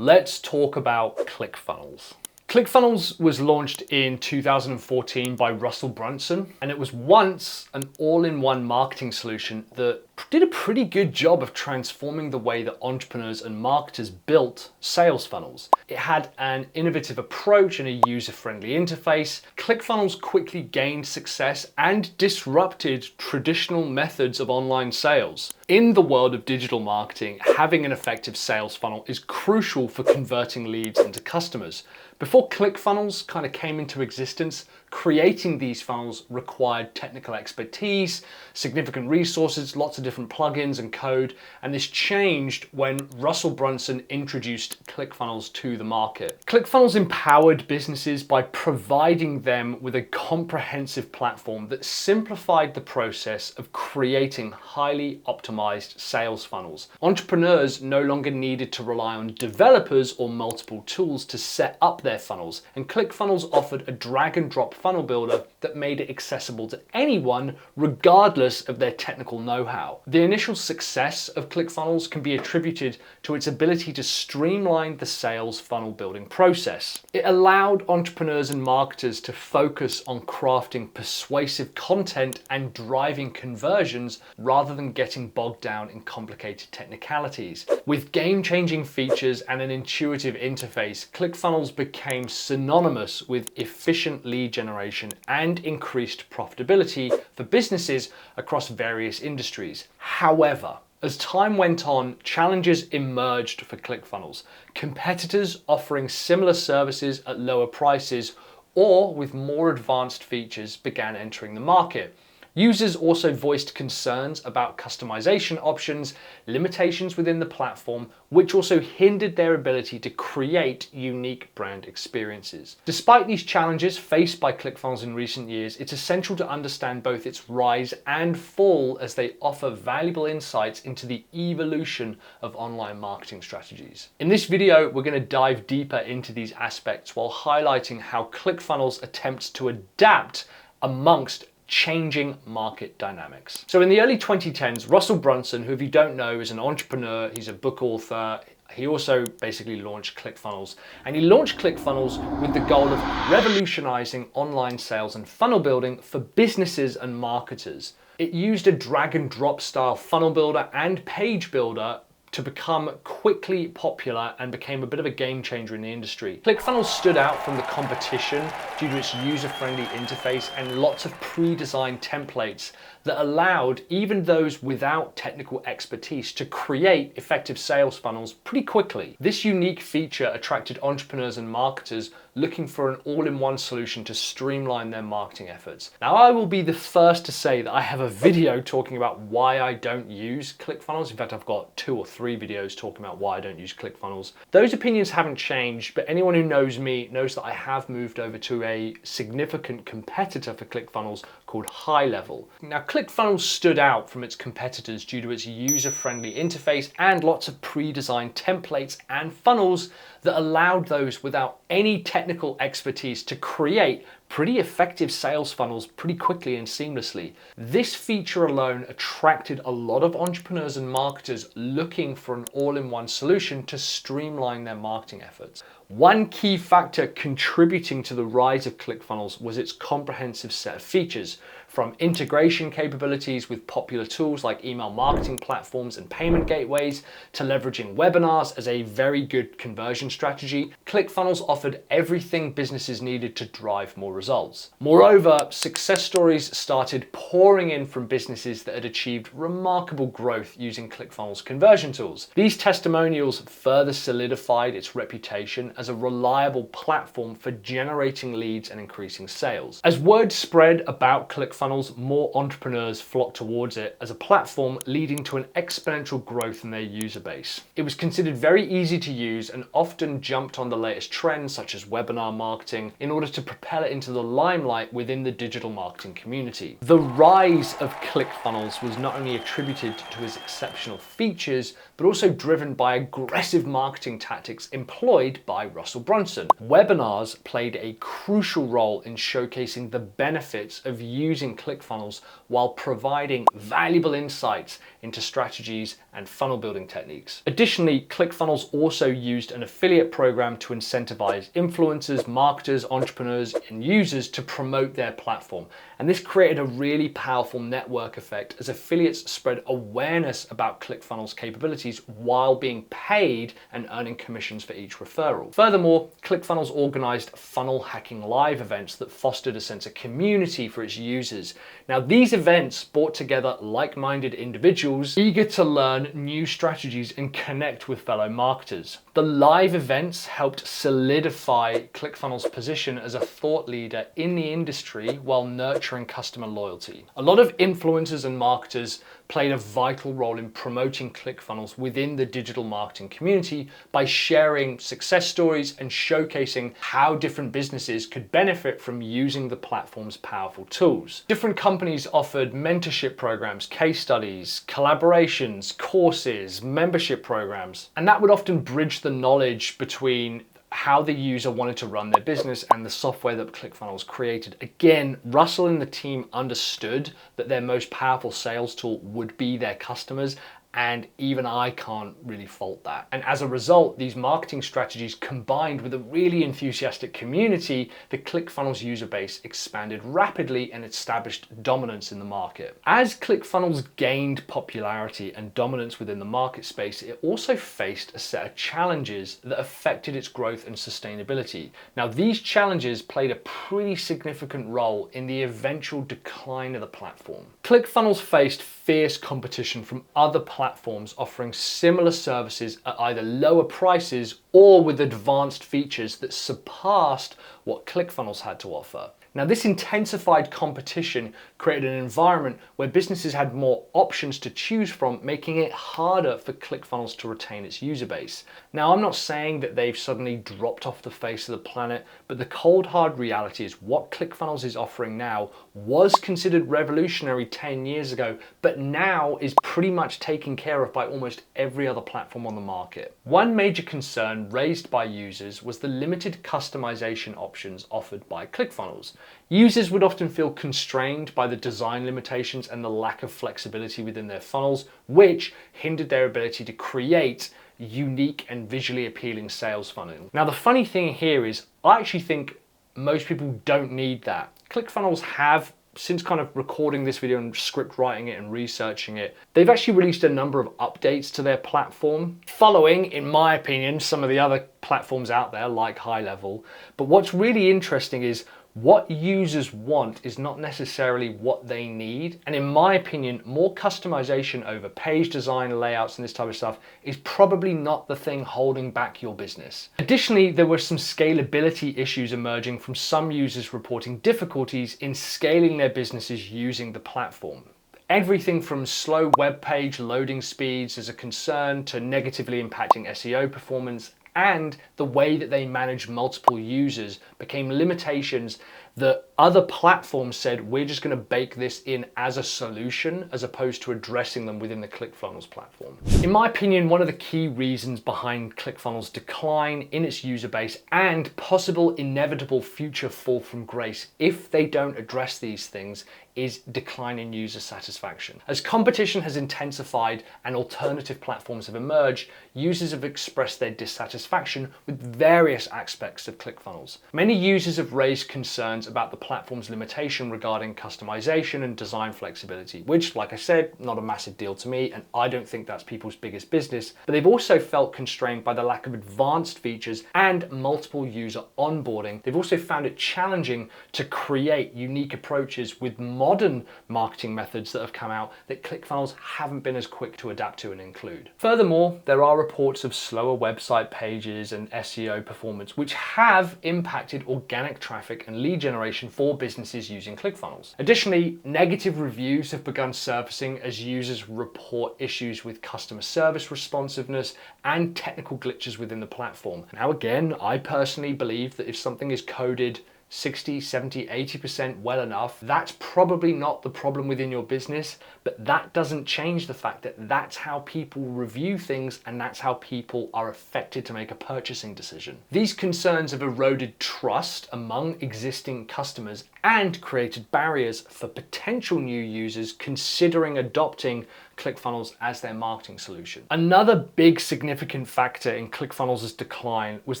let's talk about ClickFunnels. ClickFunnels was launched in 2014 by Russell Brunson, and it was once an all-in-one marketing solution that did a pretty good job of transforming the way that entrepreneurs and marketers built sales funnels. It had an innovative approach and a user-friendly interface. ClickFunnels quickly gained success and disrupted traditional methods of online sales. In the world of digital marketing, having an effective sales funnel is crucial for converting leads into customers. Before ClickFunnels kind of came into existence, creating these funnels required technical expertise, significant resources, lots of different plugins and code, and this changed when Russell Brunson introduced ClickFunnels to the market. ClickFunnels empowered businesses by providing them with a comprehensive platform that simplified the process of creating highly optimized sales funnels. Entrepreneurs no longer needed to rely on developers or multiple tools to set up their funnels, and ClickFunnels offered a drag and drop funnel builder that made it accessible to anyone regardless of their technical know-how. The initial success of ClickFunnels can be attributed to its ability to streamline the sales funnel building process. It allowed entrepreneurs and marketers to focus on crafting persuasive content and driving conversions rather than getting bogged down in complicated technicalities. With game-changing features and an intuitive interface, ClickFunnels became synonymous with efficient lead generation and increased profitability for businesses across various industries. However, as time went on, challenges emerged for ClickFunnels. Competitors offering similar services at lower prices or with more advanced features began entering the market. Users also voiced concerns about customization options, limitations within the platform, which also hindered their ability to create unique brand experiences. Despite these challenges faced by ClickFunnels in recent years, it's essential to understand both its rise and fall as they offer valuable insights into the evolution of online marketing strategies. In this video, we're going to dive deeper into these aspects while highlighting how ClickFunnels attempts to adapt amongst changing market dynamics. So in the early 2010s, Russell Brunson, who if you don't know is an entrepreneur, he's a book author, he also basically launched ClickFunnels. And he launched ClickFunnels with the goal of revolutionizing online sales and funnel building for businesses and marketers. It used a drag and drop style funnel builder and page builder to become quickly popular and became a bit of a game changer in the industry. ClickFunnels stood out from the competition due to its user-friendly interface and lots of pre-designed templates that allowed even those without technical expertise to create effective sales funnels pretty quickly. This unique feature attracted entrepreneurs and marketers looking for an all-in-one solution to streamline their marketing efforts. Now, I will be the first to say that I have a video talking about why I don't use ClickFunnels. In fact, I've got 2 or 3 videos talking about why I don't use ClickFunnels. Those opinions haven't changed, but anyone who knows me knows that I have moved over to a significant competitor for ClickFunnels called High Level. Now, ClickFunnels stood out from its competitors due to its user-friendly interface and lots of pre-designed templates and funnels that allowed those without any technical expertise to create pretty effective sales funnels pretty quickly and seamlessly. This feature alone attracted a lot of entrepreneurs and marketers looking for an all-in-one solution to streamline their marketing efforts. One key factor contributing to the rise of ClickFunnels was its comprehensive set of features, from integration capabilities with popular tools like email marketing platforms and payment gateways, to leveraging webinars as a very good conversion strategy. ClickFunnels offered everything businesses needed to drive more results. Moreover, success stories started pouring in from businesses that had achieved remarkable growth using ClickFunnels conversion tools. These testimonials further solidified its reputation as a reliable platform for generating leads and increasing sales. As word spread about ClickFunnels, more entrepreneurs flocked towards it as a platform, leading to an exponential growth in their user base. It was considered very easy to use and often jumped on the latest trends such as webinar marketing in order to propel it into the limelight within the digital marketing community. The rise of ClickFunnels was not only attributed to its exceptional features, but also driven by aggressive marketing tactics employed by Russell Brunson. Webinars played a crucial role in showcasing the benefits of using using ClickFunnels while providing valuable insights into strategies and funnel building techniques. Additionally, ClickFunnels also used an affiliate program to incentivize influencers, marketers, entrepreneurs, and users to promote their platform. And this created a really powerful network effect as affiliates spread awareness about ClickFunnels capabilities while being paid and earning commissions for each referral. Furthermore, ClickFunnels organized funnel hacking live events that fostered a sense of community for its users. Now, these events brought together like-minded individuals eager to learn new strategies and connect with fellow marketers. The live events helped solidify ClickFunnels' position as a thought leader in the industry while nurturing customer loyalty. A lot of influencers and marketers played a vital role in promoting ClickFunnels within the digital marketing community by sharing success stories and showcasing how different businesses could benefit from using the platform's powerful tools. Different companies offered mentorship programs, case studies, collaborations, courses, membership programs, and that would often bridge the knowledge between how the user wanted to run their business and the software that ClickFunnels created. Again, Russell and the team understood that their most powerful sales tool would be their customers, and even I can't really fault that. And as a result, these marketing strategies combined with a really enthusiastic community, the ClickFunnels user base expanded rapidly and established dominance in the market. As ClickFunnels gained popularity and dominance within the market space, it also faced a set of challenges that affected its growth and sustainability. Now, these challenges played a pretty significant role in the eventual decline of the platform. ClickFunnels faced fierce competition from other platforms offering similar services at either lower prices or with advanced features that surpassed what ClickFunnels had to offer. Now, this intensified competition created an environment where businesses had more options to choose from, making it harder for ClickFunnels to retain its user base. Now, I'm not saying that they've suddenly dropped off the face of the planet, but the cold hard reality is what ClickFunnels is offering now was considered revolutionary 10 years ago, but now is pretty much taken care of by almost every other platform on the market. One major concern raised by users was the limited customization options offered by ClickFunnels. Users would often feel constrained by the design limitations and the lack of flexibility within their funnels, which hindered their ability to create unique and visually appealing sales funnels. Now, the funny thing here is I actually think most people don't need that. ClickFunnels have, since kind of recording this video and script writing it and researching it, they've actually released a number of updates to their platform, following, in my opinion, some of the other platforms out there like High Level. But what's really interesting is what users want is not necessarily what they need. And in my opinion, more customization over page design, layouts, and this type of stuff is probably not the thing holding back your business. Additionally, there were some scalability issues emerging from some users reporting difficulties in scaling their businesses using the platform. Everything from slow web page loading speeds as a concern to negatively impacting SEO performance, and the way that they manage multiple users became limitations that other platforms said, we're just going to bake this in as a solution as opposed to addressing them within the ClickFunnels platform. In my opinion, one of the key reasons behind ClickFunnels' decline in its user base and possible inevitable future fall from grace if they don't address these things is decline in user satisfaction. As competition has intensified and alternative platforms have emerged, users have expressed their dissatisfaction with various aspects of ClickFunnels. Many users have raised concerns about the platform's limitation regarding customization and design flexibility, which, like I said, not a massive deal to me, and I don't think that's people's biggest business, but they've also felt constrained by the lack of advanced features and multiple user onboarding. They've also found it challenging to create unique approaches with modern marketing methods that have come out that ClickFunnels haven't been as quick to adapt to and include. Furthermore, there are reports of slower website pages and SEO performance, which have impacted organic traffic and lead generation for businesses using ClickFunnels. Additionally, negative reviews have begun surfacing as users report issues with customer service responsiveness and technical glitches within the platform. Now, again, I personally believe that if something is coded 60, 70, 80% well enough, that's probably not the problem within your business, but that doesn't change the fact that that's how people review things and that's how people are affected to make a purchasing decision. These concerns have eroded trust among existing customers and created barriers for potential new users considering adopting ClickFunnels as their marketing solution. Another big significant factor in ClickFunnels' decline was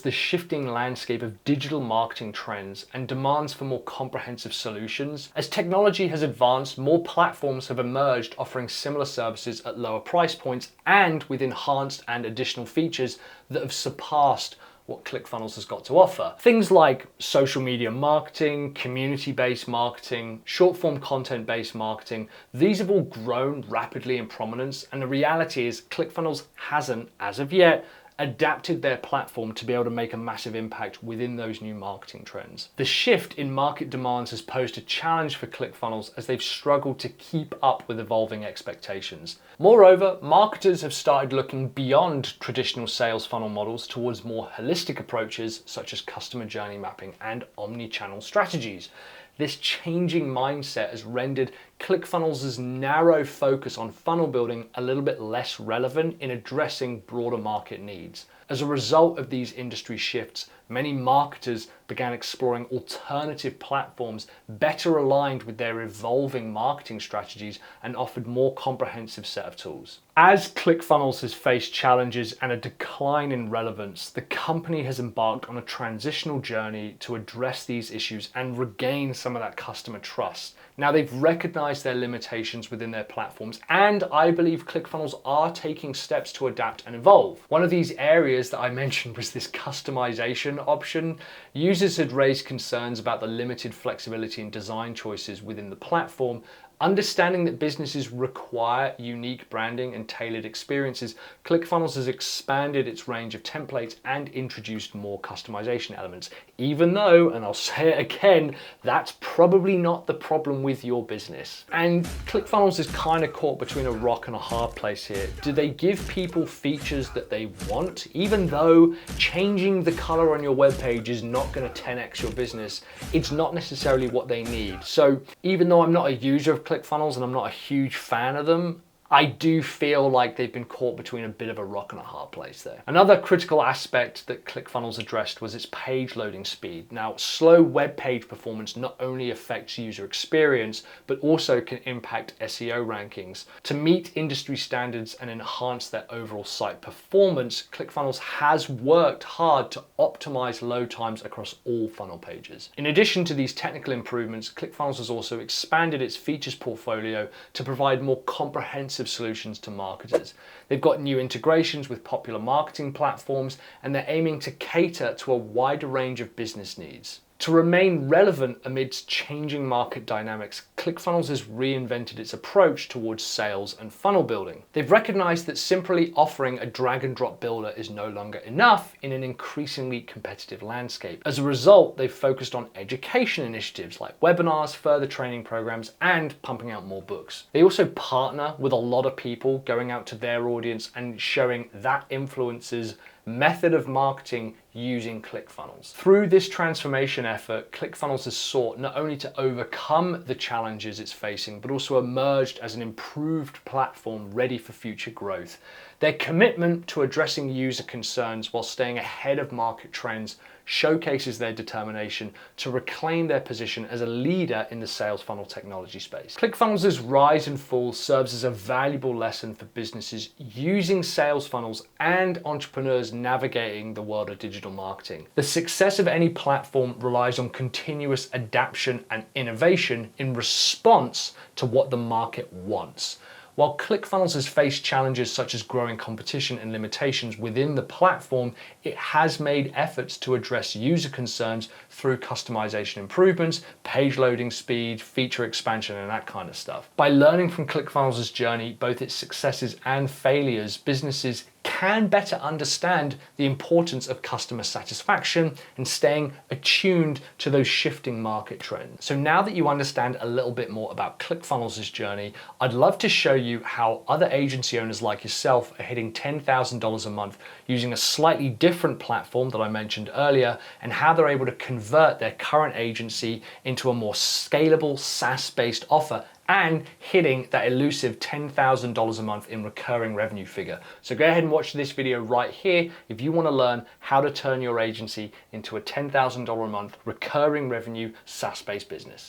the shifting landscape of digital marketing trends and demands for more comprehensive solutions. As technology has advanced, more platforms have emerged offering similar services at lower price points and with enhanced and additional features that have surpassed what ClickFunnels has got to offer. Things like social media marketing, community-based marketing, short-form content-based marketing, these have all grown rapidly in prominence, and the reality is ClickFunnels hasn't, as of yet, adapted their platform to be able to make a massive impact within those new marketing trends. The shift in market demands has posed a challenge for ClickFunnels as they've struggled to keep up with evolving expectations. Moreover, marketers have started looking beyond traditional sales funnel models towards more holistic approaches such as customer journey mapping and omni-channel strategies. This changing mindset has rendered ClickFunnels' narrow focus on funnel building a little bit less relevant in addressing broader market needs. As a result of these industry shifts, many marketers began exploring alternative platforms better aligned with their evolving marketing strategies and offered more comprehensive set of tools. As ClickFunnels has faced challenges and a decline in relevance, the company has embarked on a transitional journey to address these issues and regain some of that customer trust. Now, they've recognized their limitations within their platforms, and I believe ClickFunnels are taking steps to adapt and evolve. One of these areas that I mentioned was this customization option. Users had raised concerns about the limited flexibility and design choices within the platform. Understanding that businesses require unique branding and tailored experiences, ClickFunnels has expanded its range of templates and introduced more customization elements, even though, and I'll say it again, that's probably not the problem with your business. And ClickFunnels is kind of caught between a rock and a hard place here. Do they give people features that they want, even though changing the color on your webpage is not going to 10x your business? It's not necessarily what they need. So even though I'm not a user of ClickFunnels and I'm not a huge fan of them, I do feel like they've been caught between a bit of a rock and a hard place there. Another critical aspect that ClickFunnels addressed was its page loading speed. Now, slow web page performance not only affects user experience, but also can impact SEO rankings. To meet industry standards and enhance their overall site performance, ClickFunnels has worked hard to optimize load times across all funnel pages. In addition to these technical improvements, ClickFunnels has also expanded its features portfolio to provide more comprehensive solutions to marketers. They've got new integrations with popular marketing platforms, and they're aiming to cater to a wider range of business needs. To remain relevant amidst changing market dynamics, ClickFunnels has reinvented its approach towards sales and funnel building. They've recognized that simply offering a drag and drop builder is no longer enough in an increasingly competitive landscape. As a result, they've focused on education initiatives like webinars, further training programs, and pumping out more books. They also partner with a lot of people, going out to their audience and showing that influencers method of marketing using ClickFunnels. Through this transformation effort, ClickFunnels has sought not only to overcome the challenges it's facing, but also emerged as an improved platform ready for future growth. Their commitment to addressing user concerns while staying ahead of market trends showcases their determination to reclaim their position as a leader in the sales funnel technology space. ClickFunnels' rise and fall serves as a valuable lesson for businesses using sales funnels and entrepreneurs navigating the world of digital marketing. The success of any platform relies on continuous adaptation and innovation in response to what the market wants. While ClickFunnels has faced challenges such as growing competition and limitations within the platform, it has made efforts to address user concerns through customization improvements, page loading speed, feature expansion, and that kind of stuff. By learning from ClickFunnels' journey, both its successes and failures, businesses can better understand the importance of customer satisfaction and staying attuned to those shifting market trends. So now that you understand a little bit more about ClickFunnels' journey, I'd love to show you how other agency owners like yourself are hitting $10,000 a month using a slightly different platform that I mentioned earlier, and how they're able to convert their current agency into a more scalable SaaS-based offer and hitting that elusive $10,000 a month in recurring revenue figure. So go ahead and watch this video right here if you want to learn how to turn your agency into a $10,000 a month recurring revenue SaaS-based business.